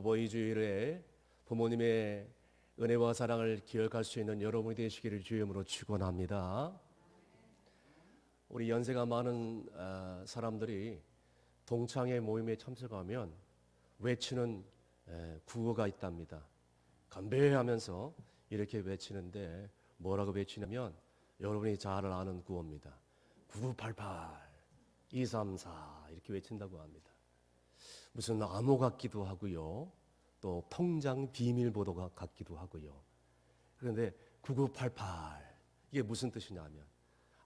어버이 주일에 부모님의 은혜와 사랑을 기억할 수 있는 여러분이 되시기를 주임으로 축원합니다. 우리 연세가 많은 사람들이 동창회 모임에 참석하면 외치는 구호가 있답니다. 건배하면서 이렇게 외치는데 뭐라고 외치냐면 여러분이 잘 아는 구호입니다. 9988, 234 이렇게 외친다고 합니다. 무슨 암호 같기도 하고요. 또 통장 비밀번호 같기도 하고요. 그런데 9988 이게 무슨 뜻이냐면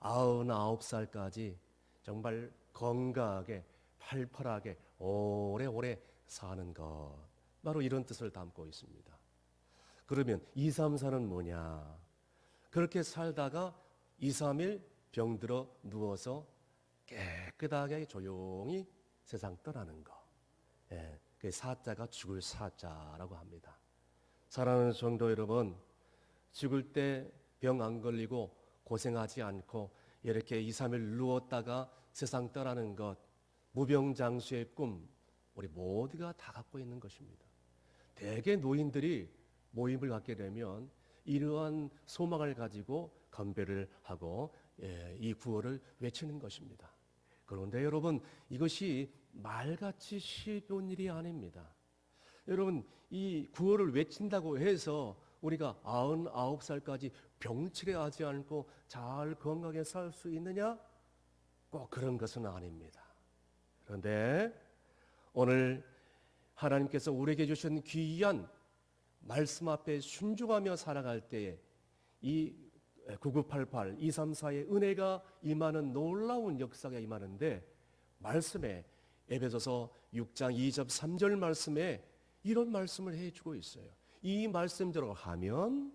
99살까지 정말 건강하게 팔팔하게 오래오래 사는 것, 바로 이런 뜻을 담고 있습니다. 그러면 234는 뭐냐? 그렇게 살다가 2, 3일 병들어 누워서 깨끗하게 조용히 세상 떠나는 것. 그 사자가 죽을 사자라고 합니다. 사랑하는 성도 여러분, 죽을 때 병 안 걸리고 고생하지 않고 이렇게 2, 3일 누웠다가 세상 떠나는 것, 무병장수의 꿈, 우리 모두가 다 갖고 있는 것입니다. 대개 노인들이 모임을 갖게 되면 이러한 소망을 가지고 건배를 하고 이 구호를 외치는 것입니다. 그런데 여러분, 이것이 말같이 쉬운 일이 아닙니다. 여러분, 이 구호를 외친다고 해서 우리가 99살까지 병치레하지 않고 잘 건강하게 살 수 있느냐? 꼭 그런 것은 아닙니다. 그런데 오늘 하나님께서 우리에게 주신 귀한 말씀 앞에 순종하며 살아갈 때에 이 9988, 234의 은혜가 임하는 놀라운 역사가 임하는데, 말씀에 에베소서 6장 2절 3절 말씀에 이런 말씀을 해주고 있어요. 이 말씀대로 하면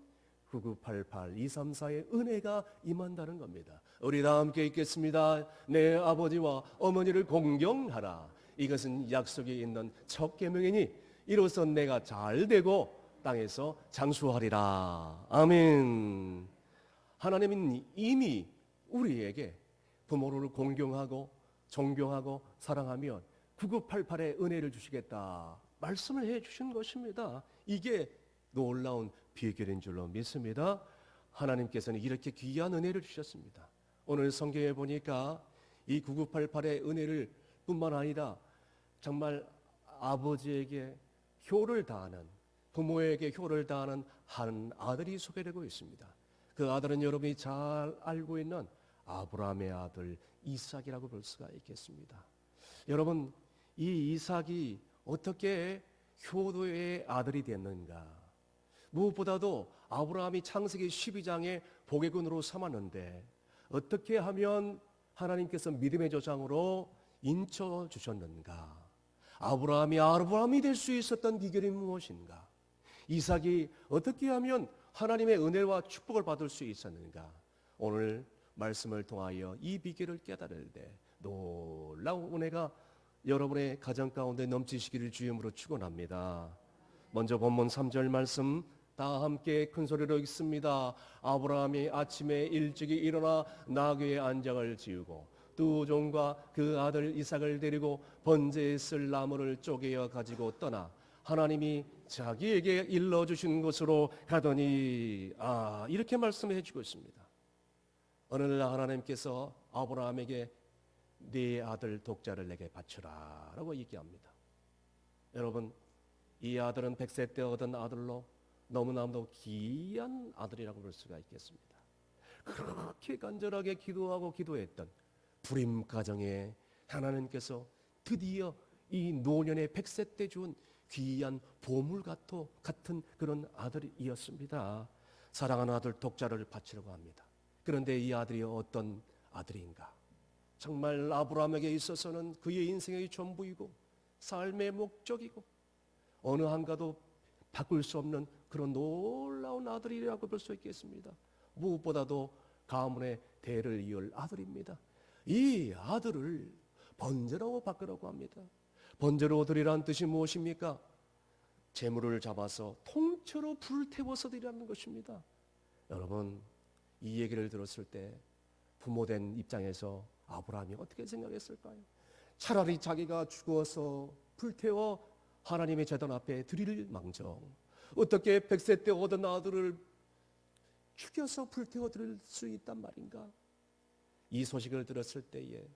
9988, 234의 은혜가 임한다는 겁니다. 우리 다 함께 읽겠습니다. 내 아버지와 어머니를 공경하라. 이것은 약속이 있는 첫 계명이니 이로써 내가 잘 되고 땅에서 장수하리라. 아멘. 하나님은 이미 우리에게 부모를 공경하고 존경하고 사랑하면 9988의 은혜를 주시겠다 말씀을 해 주신 것입니다. 이게 놀라운 비결인 줄로 믿습니다. 하나님께서는 이렇게 귀한 은혜를 주셨습니다. 오늘 성경에 보니까 이 9988의 은혜를 뿐만 아니라 정말 아버지에게 효를 다하는, 부모에게 효를 다하는 한 아들이 소개되고 있습니다. 그 아들은 여러분이 잘 알고 있는 아브라함의 아들 이삭이라고 볼 수가 있겠습니다. 여러분, 이 이삭이 어떻게 효도의 아들이 됐는가? 무엇보다도 아브라함이 창세기 12장에 보혜군으로 삼았는데 어떻게 하면 하나님께서 믿음의 조상으로 인쳐 주셨는가? 아브라함이 될 수 있었던 비결이 무엇인가? 이삭이 어떻게 하면 하나님의 은혜와 축복을 받을 수 있었는가? 오늘 말씀을 통하여 이 비결을 깨달을 때 놀라운 은혜가 여러분의 가정 가운데 넘치시기를 주임으로 축원합니다. 먼저 본문 3절 말씀 다 함께 큰 소리로 읽습니다. 아브라함이 아침에 일찍이 일어나 나귀의 안장을 지우고 두 종과 그 아들 이삭을 데리고 번제에 쓸 나무를 쪼개어 가지고 떠나 하나님이 자기에게 일러주신 곳으로 가더니, 이렇게 말씀해 주고 있습니다. 어느 날 하나님께서 아브라함에게 네 아들 독자를 내게 바쳐라 라고 얘기합니다. 여러분, 이 아들은 100세 때 얻은 아들로 너무나도 귀한 아들이라고 볼 수가 있겠습니다. 그렇게 간절하게 기도하고 기도했던 불임 가정에 하나님께서 드디어 이 노년의 100세 때 준 귀한 보물 같은 그런 아들이었습니다. 사랑하는 아들 독자를 바치려고 합니다. 그런데 이 아들이 어떤 아들인가? 정말 아브라함에게 있어서는 그의 인생의 전부이고 삶의 목적이고 어느 한가도 바꿀 수 없는 그런 놀라운 아들이라고 볼 수 있겠습니다. 무엇보다도 가문의 대를 이을 아들입니다. 이 아들을 번제로 바꾸라고 합니다. 번제로 드리라는 뜻이 무엇입니까? 제물을 잡아서 통째로 불태워서 드리라는 것입니다. 여러분, 이 얘기를 들었을 때 부모된 입장에서 아브라함이 어떻게 생각했을까요? 차라리 자기가 죽어서 불태워 하나님의 제단 앞에 드릴 망정 어떻게 100세 때 얻은 아들을 죽여서 불태워 드릴 수 있단 말인가? 이 소식을 들었을 때에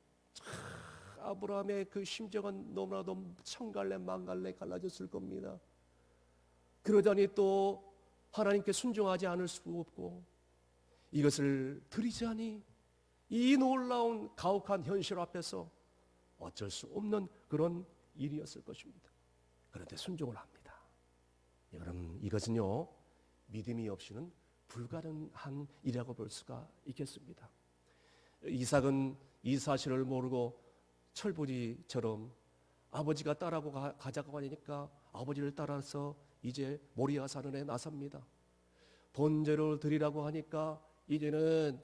아브라함의 그 심정은 너무나도 천갈래 만갈래 갈라졌을 겁니다. 그러자니 또 하나님께 순종하지 않을 수 없고 이것을 드리자니 이 놀라운 가혹한 현실 앞에서 어쩔 수 없는 그런 일이었을 것입니다. 그런데 순종을 합니다. 여러분, 이것은요 믿음이 없이는 불가능한 일이라고 볼 수가 있겠습니다. 이삭은 이 사실을 모르고 철부지처럼 아버지가 따라고 가자고 하니까 아버지를 따라서 이제 모리아 산원에 나섭니다. 번제를 드리라고 하니까 이제는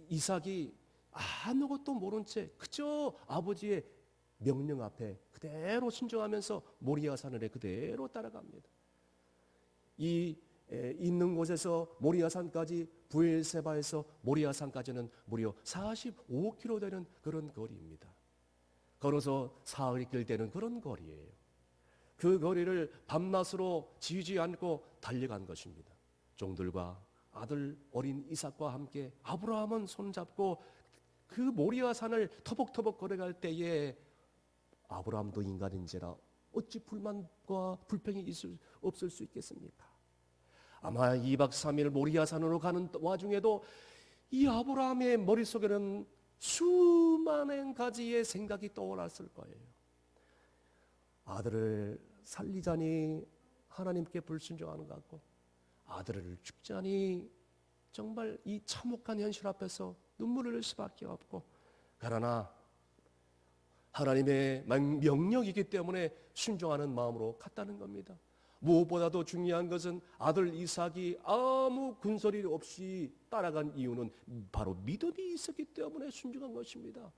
이삭이 아무것도 모른 채 그저 아버지의 명령 앞에 그대로 순종하면서 모리아 산원에 그대로 따라갑니다. 있는 곳에서 모리아산까지 부엘세바에서 모리아산까지는 무려 45km 되는 그런 거리입니다. 걸어서 사흘 길 되는 그런 거리예요. 그 거리를 밤낮으로 지지 않고 달려간 것입니다. 종들과 아들 어린 이삭과 함께 아브라함은 손잡고 그 모리아산을 터벅터벅 걸어갈 때에 아브라함도 인간인지라 어찌 불만과 불평이 없을 수 있겠습니까? 아마 2박 3일 모리아산으로 가는 와중에도 이 아브라함의 머릿속에는 수많은 가지의 생각이 떠올랐을 거예요. 아들을 살리자니 하나님께 불순종하는 것 같고 아들을 죽자니 정말 이 참혹한 현실 앞에서 눈물을 흘릴 수밖에 없고 그러나 하나님의 명령이기 때문에 순종하는 마음으로 갔다는 겁니다. 무엇보다도 중요한 것은 아들 이삭이 아무 군소리 없이 따라간 이유는 바로 믿음이 있었기 때문에 순종한 것입니다.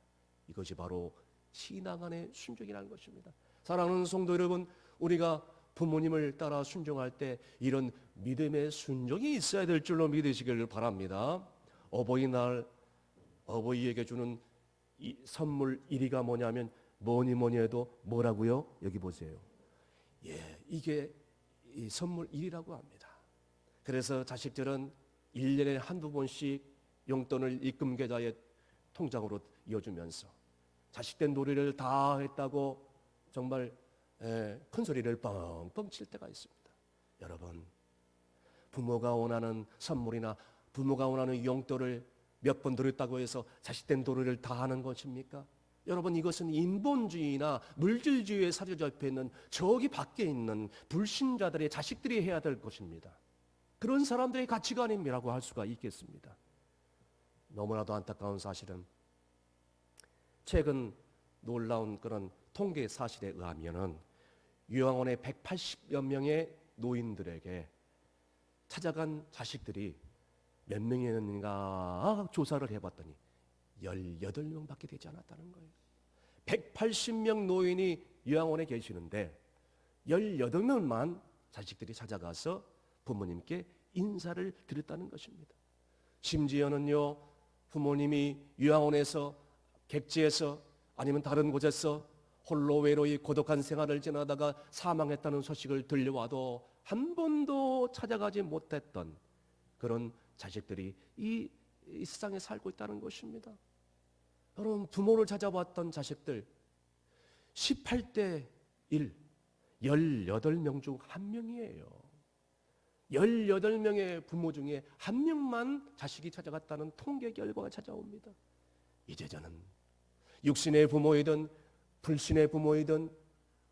이것이 바로 신앙 안의 순종이라는 것입니다. 사랑하는 성도 여러분, 우리가 부모님을 따라 순종할 때 이런 믿음의 순종이 있어야 될 줄로 믿으시기를 바랍니다. 어버이날 어버이에게 주는 이 선물 1위가 뭐냐면 뭐니 해도 뭐라고요? 여기 보세요. 이게 이 선물 1위라고 합니다. 그래서 자식들은 1년에 한두 번씩 용돈을 입금 계좌에 통장으로 이어주면서 자식된 놀이를 다 했다고 정말 큰 소리를 뻥뻥 칠 때가 있습니다. 여러분, 부모가 원하는 선물이나 부모가 원하는 용돈을 몇 번 드렸다고 해서 자식된 도리를 다 하는 것입니까? 여러분, 이것은 인본주의나 물질주의에 사로잡혀 있는 저기 밖에 있는 불신자들의 자식들이 해야 될 것입니다. 그런 사람들의 가치관이라고 할 수가 있겠습니다. 너무나도 안타까운 사실은 최근 놀라운 그런 통계 사실에 의하면은 요양원의 180여 명의 노인들에게 찾아간 자식들이 몇 명이었는가 조사를 해봤더니 18명밖에 되지 않았다는 거예요. 180명 노인이 요양원에 계시는데 18명만 자식들이 찾아가서 부모님께 인사를 드렸다는 것입니다. 심지어는요, 부모님이 요양원에서 객지에서 아니면 다른 곳에서 홀로 외로이 고독한 생활을 지나다가 사망했다는 소식을 들려와도 한 번도 찾아가지 못했던 그런 자식들이 이 세상에 살고 있다는 것입니다. 여러분, 부모를 찾아봤던 자식들 18대 1, 18명 중 한 명이에요. 18명의 부모 중에 한 명만 자식이 찾아갔다는 통계 결과가 찾아옵니다. 이제 저는 육신의 부모이든 불신의 부모이든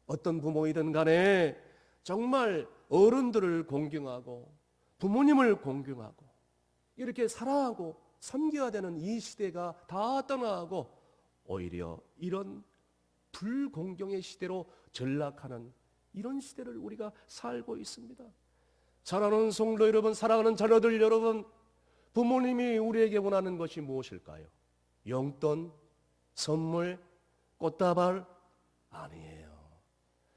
어떤 부모이든 간에 정말 어른들을 공경하고 부모님을 공경하고 이렇게 사랑하고 섬겨야 되는 이 시대가 다 떠나고 오히려 이런 불공경의 시대로 전락하는 이런 시대를 우리가 살고 있습니다. 사랑하는 성도 여러분, 사랑하는 자녀들 여러분, 부모님이 우리에게 원하는 것이 무엇일까요? 용돈, 선물, 꽃다발? 아니에요.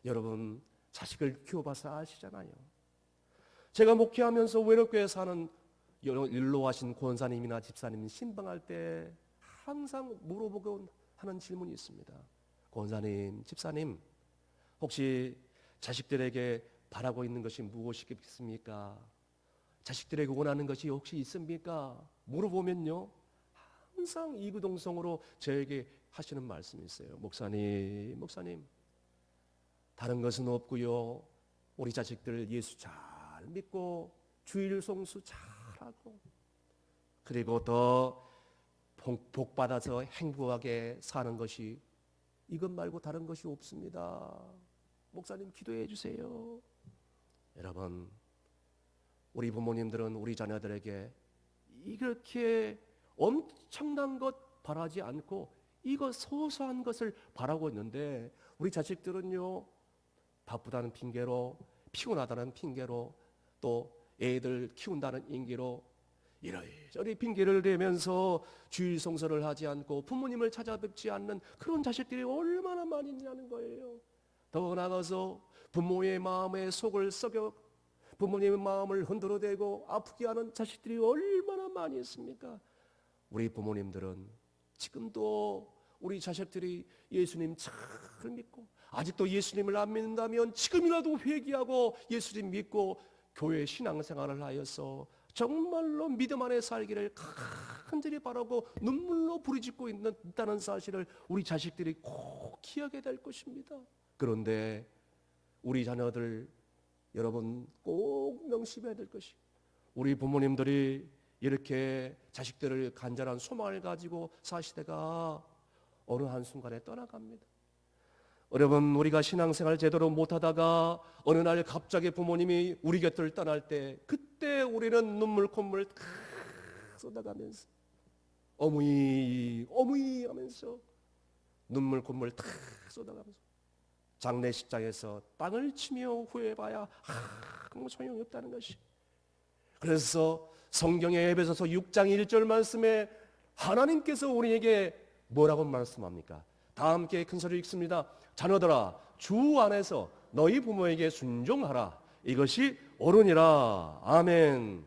여러분, 자식을 키워봐서 아시잖아요. 제가 목회하면서 외롭게 사는 일로 하신 권사님이나 집사님 신방할 때 항상 물어보고 하는 질문이 있습니다. 권사님, 집사님, 혹시 자식들에게 바라고 있는 것이 무엇이겠습니까? 자식들에게 원하는 것이 혹시 있습니까? 물어보면요, 항상 이구동성으로 저에게 하시는 말씀이 있어요. 목사님, 다른 것은 없고요. 우리 자식들 예수 잘 믿고 주일 성수 잘하고, 그리고 더 복 받아서 행복하게 사는 것이, 이것 말고 다른 것이 없습니다. 목사님 기도해 주세요. 여러분, 우리 부모님들은 우리 자녀들에게 이렇게 엄청난 것 바라지 않고 이거 소소한 것을 바라고 있는데, 우리 자식들은요, 바쁘다는 핑계로, 피곤하다는 핑계로, 또 애들 키운다는 인기로 이러저리 핑계를 대면서 주일 성서를 하지 않고 부모님을 찾아뵙지 않는 그런 자식들이 얼마나 많이 있냐는 거예요. 더 나아가서 부모의 마음에 속을 썩여 부모님의 마음을 흔들어대고 아프게 하는 자식들이 얼마나 많이 있습니까? 우리 부모님들은 지금도 우리 자식들이 예수님 잘 믿고, 아직도 예수님을 안 믿는다면 지금이라도 회개하고 예수님 믿고 교회 신앙생활을 하여서 정말로 믿음 안에 살기를 간절히 바라고 눈물로 부르짖고 있다는 사실을 우리 자식들이 꼭 기억해야 될 것입니다. 그런데 우리 자녀들, 여러분 꼭 명심해야 될 것이, 우리 부모님들이 이렇게 자식들을 간절한 소망을 가지고 사시다가 어느 한순간에 떠나갑니다. 여러분, 우리가 신앙생활 제대로 못하다가 어느 날 갑자기 부모님이 우리 곁을 떠날 때, 그때 우리는 눈물 콧물 다 쏟아가면서 어머니 하면서 눈물 콧물 다 쏟아가면서 장례식장에서 땅을 치며 후회해봐야 아무 소용이 없다는 것이. 그래서 성경의 에베소서 6장 1절 말씀에 하나님께서 우리에게 뭐라고 말씀합니까? 다 함께 큰 소리 읽습니다. 자녀들아, 주 안에서 너희 부모에게 순종하라. 이것이 옳으니라. 아멘.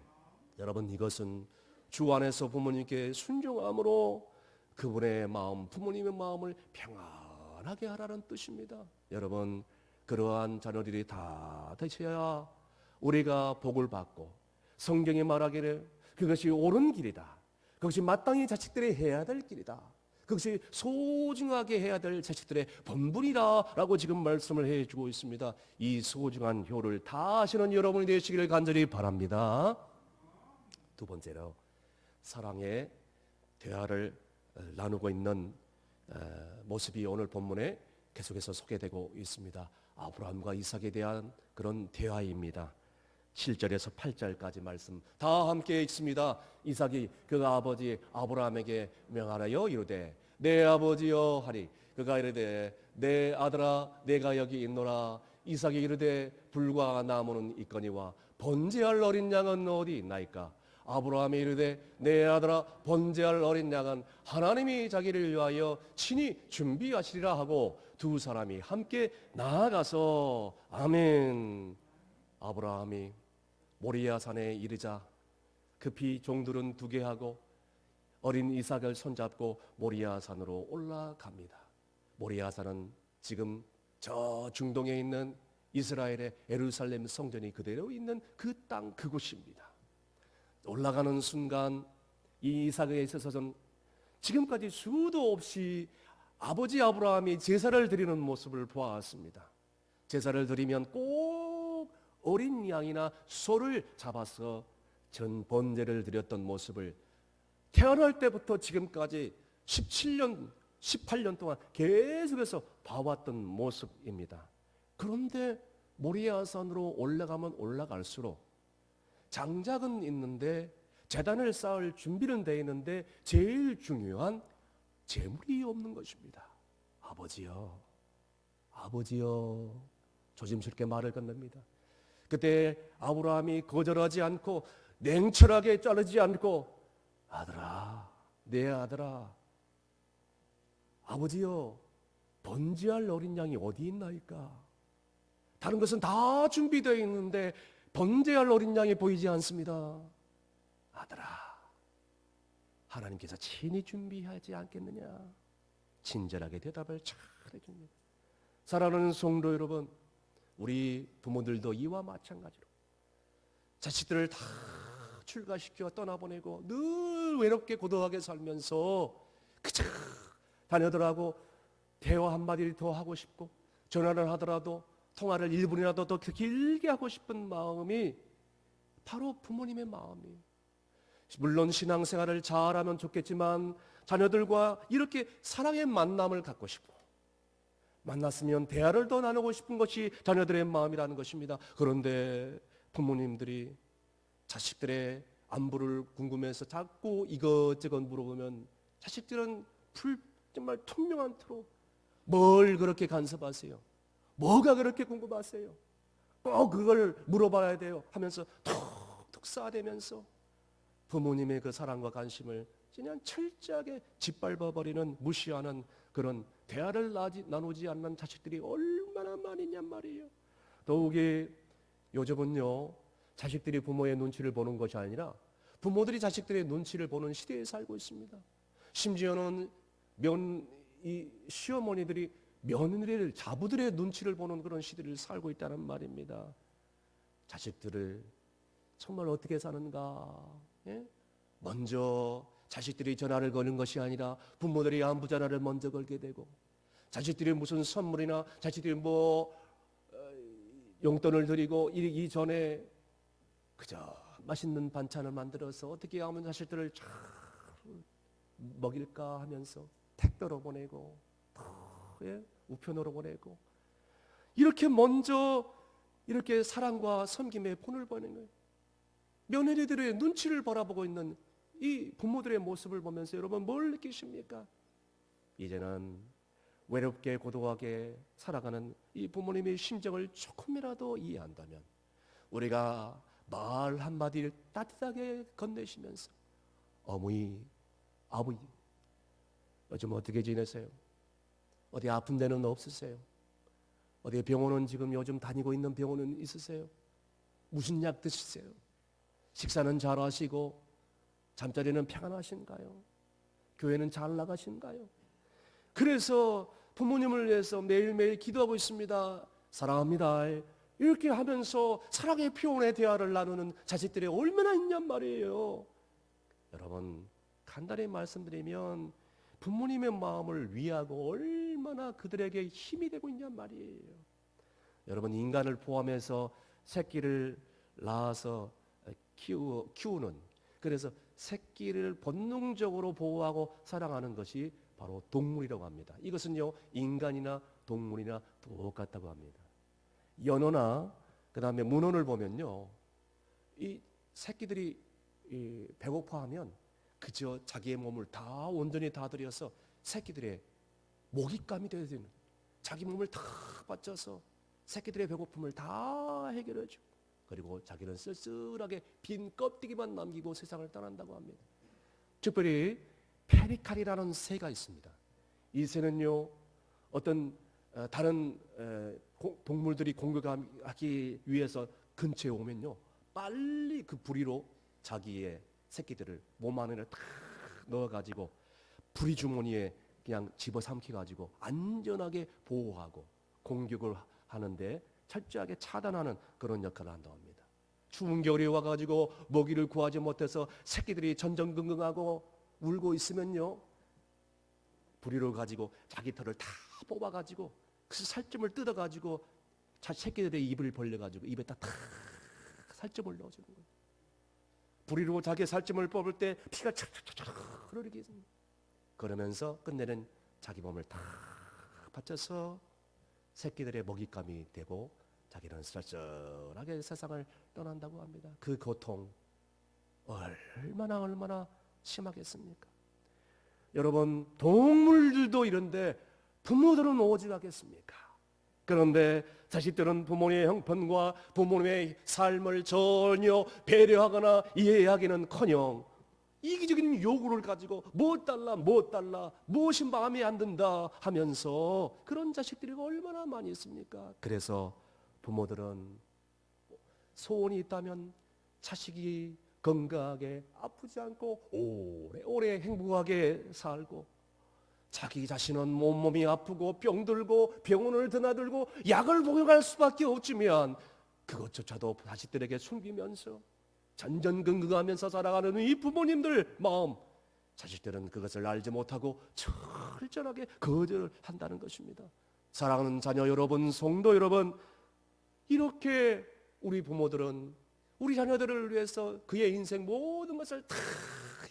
여러분, 이것은 주 안에서 부모님께 순종함으로 그분의 마음, 부모님의 마음을 평안하게 하라는 뜻입니다. 여러분, 그러한 자녀들이 다 되셔야 우리가 복을 받고, 성경이 말하기를 그것이 옳은 길이다, 그것이 마땅히 자식들이 해야 될 길이다, 그것이 소중하게 해야 될 자식들의 본분이다 라고 지금 말씀을 해주고 있습니다. 이 소중한 효를 다 아시는 여러분이 되시기를 간절히 바랍니다. 두 번째로, 사랑의 대화를 나누고 있는 모습이 오늘 본문에 계속해서 소개되고 있습니다. 아브라함과 이삭에 대한 그런 대화입니다. 7절에서 8절까지 말씀 다 함께 읽습니다. 이삭이 그가 아버지 아브라함에게 명하라여 이르되 내 아버지여 하리. 그가 이르되 내 아들아 내가 여기 있노라. 이삭이 이르되 불과 나무는 있거니와 번제할 어린 양은 어디 있나이까? 아브라함이 이르되 내 아들아 번제할 어린 양은 하나님이 자기를 위하여 친히 준비하시리라 하고 두 사람이 함께 나아가서 아멘. 아브라함이 모리아 산에 이르자 급히 종들은 두게 하고 어린 이삭을 손잡고 모리아 산으로 올라갑니다. 모리아 산은 지금 저 중동에 있는 이스라엘의 예루살렘 성전이 그대로 있는 그 땅, 그곳입니다. 올라가는 순간 이 이삭에 있어서는 지금까지 수도 없이 아버지 아브라함이 제사를 드리는 모습을 보았습니다. 제사를 드리면 꼭 어린 양이나 소를 잡아서 전 번제를 드렸던 모습을 태어날 때부터 지금까지 17년, 18년 동안 계속해서 봐왔던 모습입니다. 그런데 모리아산으로 올라가면 올라갈수록 장작은 있는데 제단을 쌓을 준비는 되어 있는데 제일 중요한 재물이 없는 것입니다. 아버지여, 아버지여, 조심스럽게 말을 건넵니다. 그때 아브라함이 거절하지 않고 냉철하게 자르지 않고 아들아, 내 아들아, 아버지여, 번제할 어린 양이 어디 있나이까? 다른 것은 다 준비되어 있는데 번제할 어린 양이 보이지 않습니다. 아들아, 하나님께서 친히 준비하지 않겠느냐? 친절하게 대답을 잘 해줍니다. 사랑하는 성도 여러분, 우리 부모들도 이와 마찬가지로 자식들을 다 출가시켜 떠나보내고 늘 외롭게 고독하게 살면서 그저 자녀들하고 대화 한마디를 더 하고 싶고 전화를 하더라도 통화를 1분이라도 더 길게 하고 싶은 마음이 바로 부모님의 마음이에요. 물론 신앙생활을 잘하면 좋겠지만 자녀들과 이렇게 사랑의 만남을 갖고 싶고 만났으면 대화를 더 나누고 싶은 것이 자녀들의 마음이라는 것입니다. 그런데 부모님들이 자식들의 안부를 궁금해서 자꾸 이것저것 물어보면 자식들은 정말 투명한 투로 뭘 그렇게 간섭하세요? 뭐가 그렇게 궁금하세요? 꼭 그걸 물어봐야 돼요 하면서 툭툭 쌓아대면서 부모님의 그 사랑과 관심을 그냥 철저하게 짓밟아버리는 무시하는 그런 대화를 나누지 않는 자식들이 얼마나 많으냔 말이에요. 더욱이 요즘은요, 자식들이 부모의 눈치를 보는 것이 아니라 부모들이 자식들의 눈치를 보는 시대에 살고 있습니다. 심지어는 이 시어머니들이 며느리를 자부들의 눈치를 보는 그런 시대를 살고 있다는 말입니다. 자식들을 정말 어떻게 사는가? 예? 먼저 자식들이 전화를 거는 것이 아니라 부모들이 안부 전화를 먼저 걸게 되고 자식들이 무슨 선물이나 자식들이 용돈을 드리고 이 전에 그저 맛있는 반찬을 만들어서 어떻게 하면 자식들을 잘 먹일까 하면서 택배로 보내고 우편으로 보내고 이렇게 먼저 이렇게 사랑과 섬김의 폰을 보내는 거예요. 며느리들의 눈치를 바라보고 있는 이 부모들의 모습을 보면서 여러분 뭘 느끼십니까? 이제는 외롭게 고독하게 살아가는 이 부모님의 심정을 조금이라도 이해한다면 우리가 말 한마디를 따뜻하게 건네시면서 어머니, 아버지 요즘 어떻게 지내세요? 어디 아픈 데는 없으세요? 어디 병원은 지금 요즘 다니고 있는 병원은 있으세요? 무슨 약 드시세요? 식사는 잘 하시고 잠자리는 평안하신가요? 교회는 잘 나가신가요? 그래서 부모님을 위해서 매일매일 기도하고 있습니다. 사랑합니다. 이렇게 하면서 사랑의 표현의 대화를 나누는 자식들이 얼마나 있냔 말이에요. 여러분 간단히 말씀드리면 부모님의 마음을 위하고 얼마나 그들에게 힘이 되고 있냔 말이에요. 여러분 인간을 포함해서 새끼를 낳아서 키우는 그래서 새끼를 본능적으로 보호하고 사랑하는 것이 바로 동물이라고 합니다. 이것은요 인간이나 동물이나 똑같다고 합니다. 연어나 그 다음에 문어를 보면요 이 새끼들이 배고파하면 그저 자기의 몸을 다 온전히 다 들여서 새끼들의 먹잇감이 되어야 되는 자기 몸을 다 바쳐서 새끼들의 배고픔을 다 해결해주고 그리고 자기는 쓸쓸하게 빈 껍데기만 남기고 세상을 떠난다고 합니다. 특별히 페리칼이라는 새가 있습니다. 이 새는요 어떤 다른 동물들이 공격하기 위해서 근처에 오면요 빨리 그 부리로 자기의 새끼들을 몸 안에 탁 넣어가지고 부리 주머니에 그냥 집어삼켜가지고 안전하게 보호하고 공격을 하는데 철저하게 차단하는 그런 역할을 한다고 합니다. 추운 겨울이 와가지고 먹이를 구하지 못해서 새끼들이 전전긍긍하고 울고 있으면요 부리를 가지고 자기 털을 다 뽑아가지고 그 살점을 뜯어가지고 새끼들의 입을 벌려가지고 입에다 탁 살점을 넣어주는 거예요. 부리로 자기 살점을 뽑을 때 피가 착착착착 흐르게 있습니다. 그러면서 끝내는 자기 몸을 다 바쳐서 새끼들의 먹잇감이 되고 자기는 쓸쓸하게 세상을 떠난다고 합니다. 그 고통 얼마나 심하겠습니까? 여러분 동물들도 이런데 부모들은 오직 하겠습니까? 그런데 자식들은 부모님의 형편과 부모님의 삶을 전혀 배려하거나 이해하기는커녕 이기적인 요구를 가지고 뭐 달라 무엇이 마음에 안 든다 하면서 그런 자식들이 얼마나 많이 있습니까? 그래서 부모들은 소원이 있다면 자식이 건강하게 아프지 않고 오래오래 행복하게 살고 자기 자신은 몸이 아프고 병들고 병원을 드나들고 약을 복용할 수밖에 없지만 그것조차도 자식들에게 숨기면서 전전긍긍하면서 살아가는 이 부모님들 마음, 자식들은 그것을 알지 못하고 철저하게 거절을 한다는 것입니다. 사랑하는 자녀 여러분, 성도 여러분, 이렇게 우리 부모들은 우리 자녀들을 위해서 그의 인생 모든 것을 다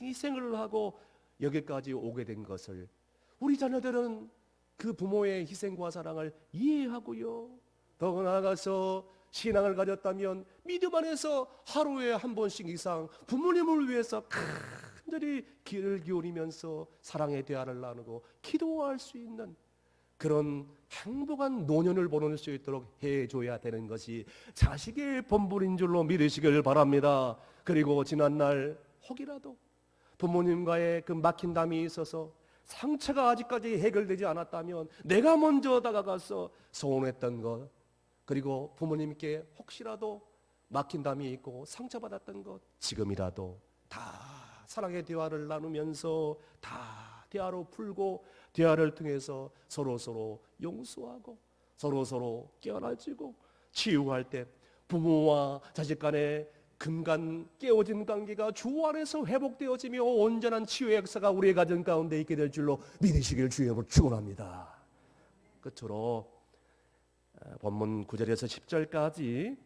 희생을 하고 여기까지 오게 된 것을 우리 자녀들은 그 부모의 희생과 사랑을 이해하고요. 더 나아가서 신앙을 가졌다면 믿음 안에서 하루에 한 번씩 이상 부모님을 위해서 간절히 귀를 기울이면서 사랑의 대화를 나누고 기도할 수 있는 그런 행복한 노년을 보낼 수 있도록 해줘야 되는 것이 자식의 본분인 줄로 믿으시길 바랍니다. 그리고 지난날 혹이라도 부모님과의 그 막힌 담이 있어서 상처가 아직까지 해결되지 않았다면 내가 먼저 다가가서 서운했던 것, 그리고 부모님께 혹시라도 막힌 담이 있고 상처받았던 것 지금이라도 다 사랑의 대화를 나누면서 다 대화로 풀고 대화를 통해서 서로 용서하고 서로 깨어나지고 치유할 때 부모와 자식 간의 금간 깨어진 관계가 주 안에서 회복되어지며 온전한 치유의 역사가 우리의 가정 가운데 있게 될 줄로 믿으시길 주님으로 축원합니다. 끝으로 본문 9절에서 10절까지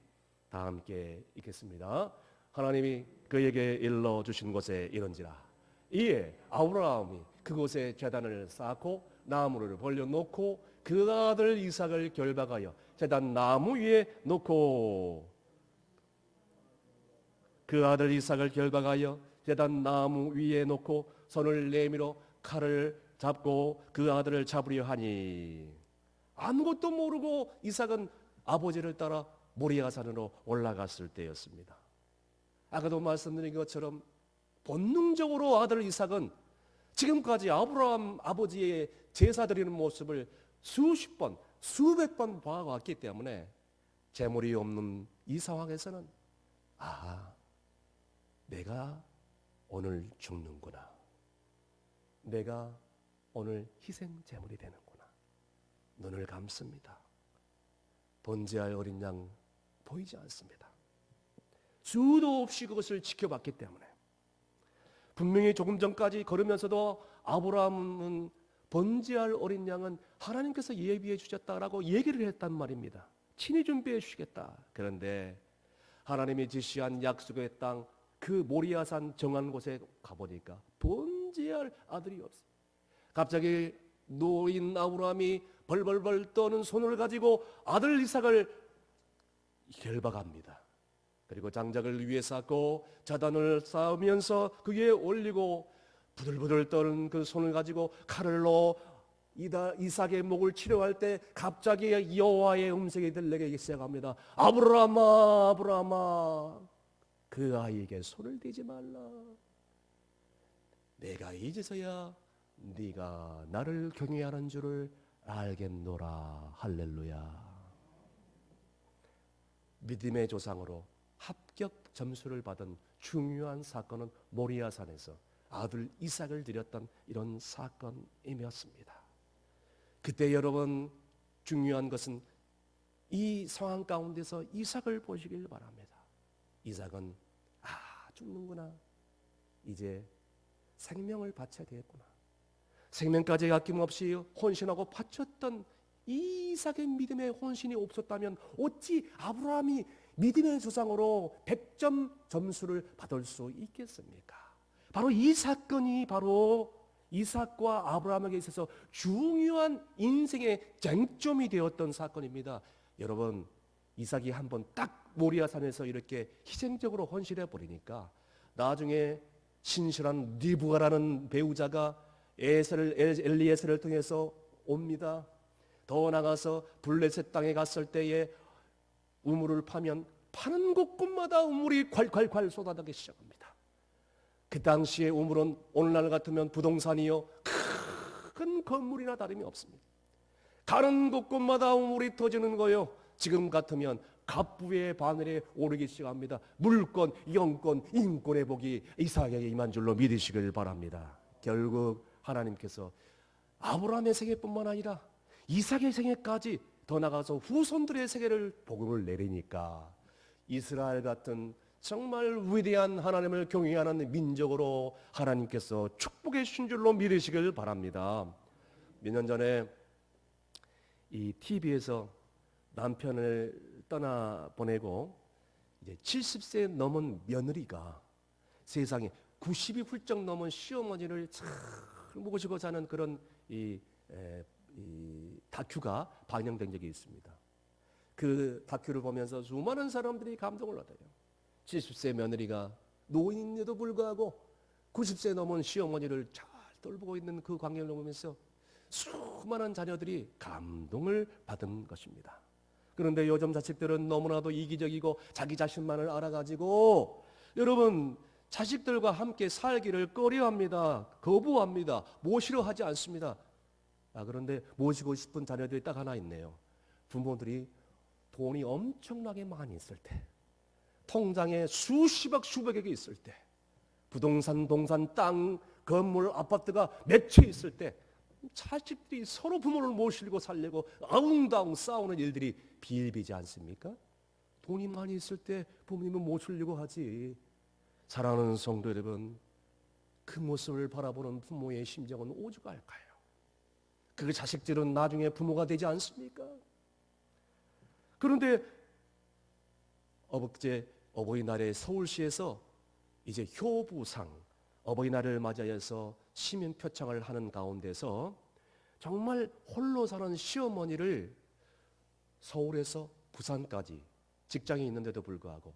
다 함께 읽겠습니다. 하나님이 그에게 일러주신 곳에 이른지라. 이에 아브라함이 그곳에 제단을 쌓고 나무를 벌려놓고 그 아들 이삭을 결박하여 제단 나무 위에 놓고 그 아들 이삭을 결박하여 제단 나무 위에 놓고 손을 내밀어 칼을 잡고 그 아들을 잡으려 하니 아무것도 모르고 이삭은 아버지를 따라 모리아 산으로 올라갔을 때였습니다. 아까도 말씀드린 것처럼 본능적으로 아들 이삭은 지금까지 아브라함 아버지의 제사 드리는 모습을 수십 번, 수백 번 봐왔기 때문에 재물이 없는 이 상황에서는 내가 오늘 죽는구나. 내가 오늘 희생 제물이 되는구나. 눈을 감습니다. 번제할 어린 양 보이지 않습니다. 수도 없이 그것을 지켜봤기 때문에 분명히 조금 전까지 걸으면서도 아브라함은 번제할 어린 양은 하나님께서 예비해 주셨다라고 얘기를 했단 말입니다. 친히 준비해 주시겠다. 그런데 하나님이 지시한 약속의 땅 그 모리아산 정한 곳에 가보니까 번제할 아들이 없어요. 갑자기 노인 아브라함이 벌벌벌 떠는 손을 가지고 아들 이삭을 결박합니다. 그리고 장작을 위에 쌓고 자단을 쌓으면서 그 위에 올리고 부들부들 떠는 그 손을 가지고 칼을로 이삭의 목을 치료할 때 갑자기 여호와의 음성이 들리기 시작합니다. 아브라함아, 아브라함아, 그 아이에게 손을 대지 말라. 내가 이제서야 네가 나를 경외하는 줄을 알겠노라. 할렐루야. 믿음의 조상으로 합격 점수를 받은 중요한 사건은 모리아산에서 아들 이삭을 드렸던 이런 사건이었습니다. 그때 여러분 중요한 것은 이 상황 가운데서 이삭을 보시길 바랍니다. 이삭은 죽는구나. 이제 생명을 바쳐야 되겠구나. 생명까지 아낌없이 헌신하고 바쳤던 이삭의 믿음의 헌신이 없었다면 어찌 아브라함이 믿음의 조상으로 100점 점수를 받을 수 있겠습니까? 바로 이 사건이 바로 이삭과 아브라함에게 있어서 중요한 인생의 쟁점이 되었던 사건입니다. 여러분, 이삭이 한번 딱 모리아산에서 이렇게 희생적으로 헌신해 버리니까 나중에 신실한 리브가라는 배우자가 엘리에셀을 통해서 옵니다. 더 나가서 블레셋 땅에 갔을 때에 우물을 파면 파는 곳곳마다 우물이 콸콸콸 쏟아나기 시작합니다. 그 당시에 우물은 오늘날 같으면 부동산이요 큰 건물이나 다름이 없습니다. 가는 곳곳마다 우물이 터지는 거요. 지금 같으면 갑부의 바늘에 오르기 시작합니다. 물권, 영권, 인권의 복이 이삭에게 임한 줄로 믿으시길 바랍니다. 결국 하나님께서 아브라함의 세계뿐만 아니라 이삭의 세계까지 더 나가서 후손들의 세계를 복음을 내리니까 이스라엘 같은 정말 위대한 하나님을 경외하는 민족으로 하나님께서 축복해 주신 줄로 믿으시길 바랍니다. 몇 년 전에 이 TV에서 남편을 떠나보내고 이제 70세 넘은 며느리가 세상에 90이 훌쩍 넘은 시어머니를 잘 모시고 사는 그런 이 다큐가 방영된 적이 있습니다. 그 다큐를 보면서 수많은 사람들이 감동을 얻어요. 70세 며느리가 노인인데도 불구하고 90세 넘은 시어머니를 잘 돌보고 있는 그 광경을 보면서 수많은 자녀들이 감동을 받은 것입니다. 그런데 요즘 자식들은 너무나도 이기적이고 자기 자신만을 알아가지고 여러분 자식들과 함께 살기를 꺼려합니다. 거부합니다. 모시려 하지 않습니다. 그런데 모시고 싶은 자녀들이 딱 하나 있네요. 부모들이 돈이 엄청나게 많이 있을 때, 통장에 수십억 수백억이 있을 때, 부동산, 동산, 땅, 건물, 아파트가 몇 채 있을 때 자식들이 서로 부모를 모시고 살려고 아웅다웅 싸우는 일들이 비일비지 않습니까? 돈이 많이 있을 때 부모님은 모시려고 하지. 사랑하는 성도 여러분, 그 모습을 바라보는 부모의 심정은 오죽할까요? 그 자식들은 나중에 부모가 되지 않습니까? 그런데 어버이날에 서울시에서 이제 효부상 어버이날을 맞이해서 시민 표창을 하는 가운데서 정말 홀로 사는 시어머니를 서울에서 부산까지 직장에 있는데도 불구하고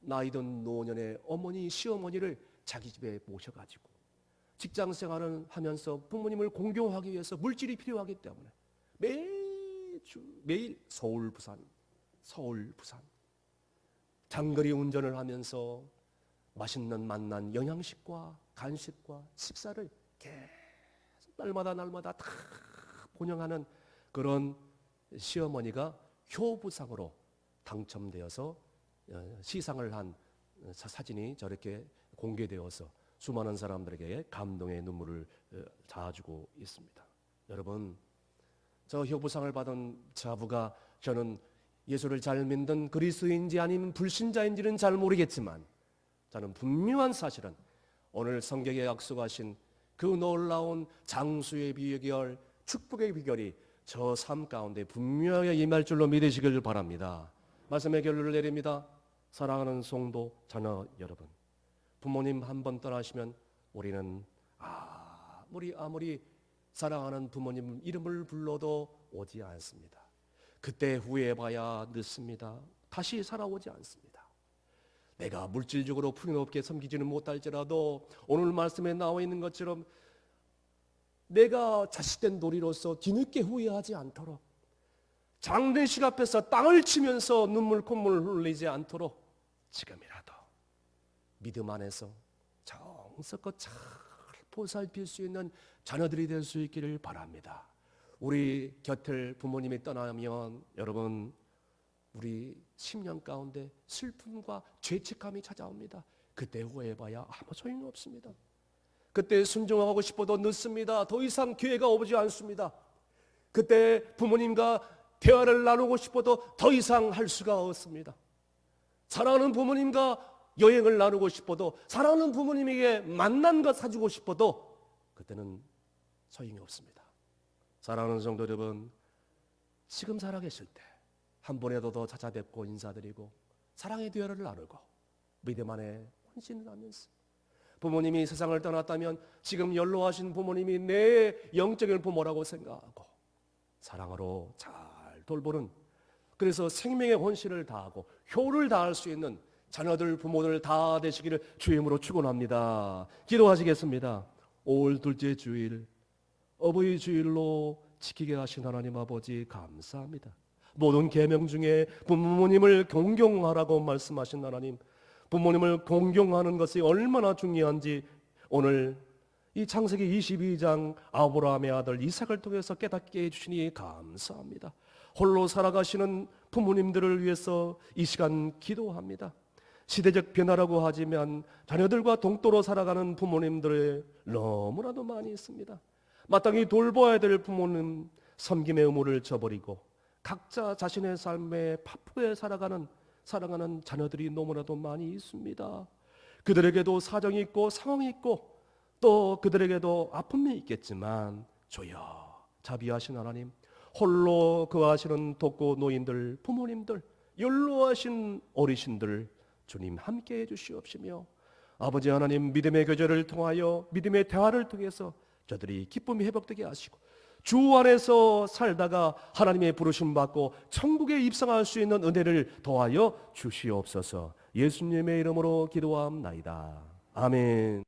나이든 노년의 어머니 시어머니를 자기 집에 모셔가지고 직장 생활을 하면서 부모님을 공경하기 위해서 물질이 필요하기 때문에 매일 서울 부산 장거리 운전을 하면서 맛있는 맛난 영양식과 간식과 식사를 계속 날마다 다 본영하는 그런 시어머니가 효부상으로 당첨되어서 시상을 한 사진이 저렇게 공개되어서 수많은 사람들에게 감동의 눈물을 자아주고 있습니다. 여러분, 저 효부상을 받은 자부가 저는 예수를 잘 믿는 그리스도인지 아니면 불신자인지는 잘 모르겠지만 저는 분명한 사실은 오늘 성경에 약속하신 그 놀라운 장수의 비결, 축복의 비결이 저 삶 가운데 분명하게 임할 줄로 믿으시길 바랍니다. 말씀의 결론을 내립니다. 사랑하는 성도 자녀 여러분, 부모님 한 번 떠나시면 우리는 아무리 사랑하는 부모님 이름을 불러도 오지 않습니다. 그때 후회해봐야 늦습니다. 다시 살아오지 않습니다. 내가 물질적으로 풍요롭게 섬기지는 못할지라도 오늘 말씀에 나와 있는 것처럼 내가 자식된 도리로서 뒤늦게 후회하지 않도록, 장례식 앞에서 땅을 치면서 콧물 흘리지 않도록 지금이라도 믿음 안에서 정성껏 잘 보살필 수 있는 자녀들이 될 수 있기를 바랍니다. 우리 곁을 부모님이 떠나면 여러분, 우리 10년 가운데 슬픔과 죄책감이 찾아옵니다. 그때 후회해봐야 아무 소용이 없습니다. 그때 순종하고 싶어도 늦습니다. 더 이상 기회가 오지 않습니다. 그때 부모님과 대화를 나누고 싶어도 더 이상 할 수가 없습니다. 사랑하는 부모님과 여행을 나누고 싶어도, 사랑하는 부모님에게 만난 것 사주고 싶어도 그때는 소용이 없습니다. 사랑하는 성도 여러분, 지금 살아계실 때 한 번에도 더 찾아뵙고 인사드리고 사랑의 대화를 나누고 믿음 안에 헌신을 하면서, 부모님이 세상을 떠났다면 지금 연로하신 부모님이 내 영적인 부모라고 생각하고 사랑으로 잘 돌보는, 그래서 생명의 헌신을 다하고 효를 다할 수 있는 자녀들, 부모들 다 되시기를 주임으로 축원합니다. 기도하시겠습니다. 5월 둘째 주일, 어버이 주일로 지키게 하신 하나님 아버지 감사합니다. 모든 계명 중에 부모님을 공경하라고 말씀하신 하나님, 부모님을 공경하는 것이 얼마나 중요한지 오늘 이 창세기 22장 아브라함의 아들 이삭을 통해서 깨닫게 해주시니 감사합니다. 홀로 살아가시는 부모님들을 위해서 이 시간 기도합니다. 시대적 변화라고 하지만 자녀들과 동떨어 살아가는 부모님들이 너무나도 많이 있습니다. 마땅히 돌봐야 될 부모님 섬김의 의무를 저버리고 각자 자신의 삶에 바쁘게 살아가는 자녀들이 너무나도 많이 있습니다. 그들에게도 사정이 있고 상황이 있고 또 그들에게도 아픔이 있겠지만 주여 자비하신 하나님, 홀로 거하시는 독고 노인들, 부모님들, 연로하신 어르신들 주님 함께해 주시옵시며 아버지 하나님, 믿음의 교제를 통하여 믿음의 대화를 통해서 저들이 기쁨이 회복되게 하시고 주 안에서 살다가 하나님의 부르심 받고 천국에 입성할 수 있는 은혜를 더하여 주시옵소서. 예수님의 이름으로 기도함나이다. 아멘.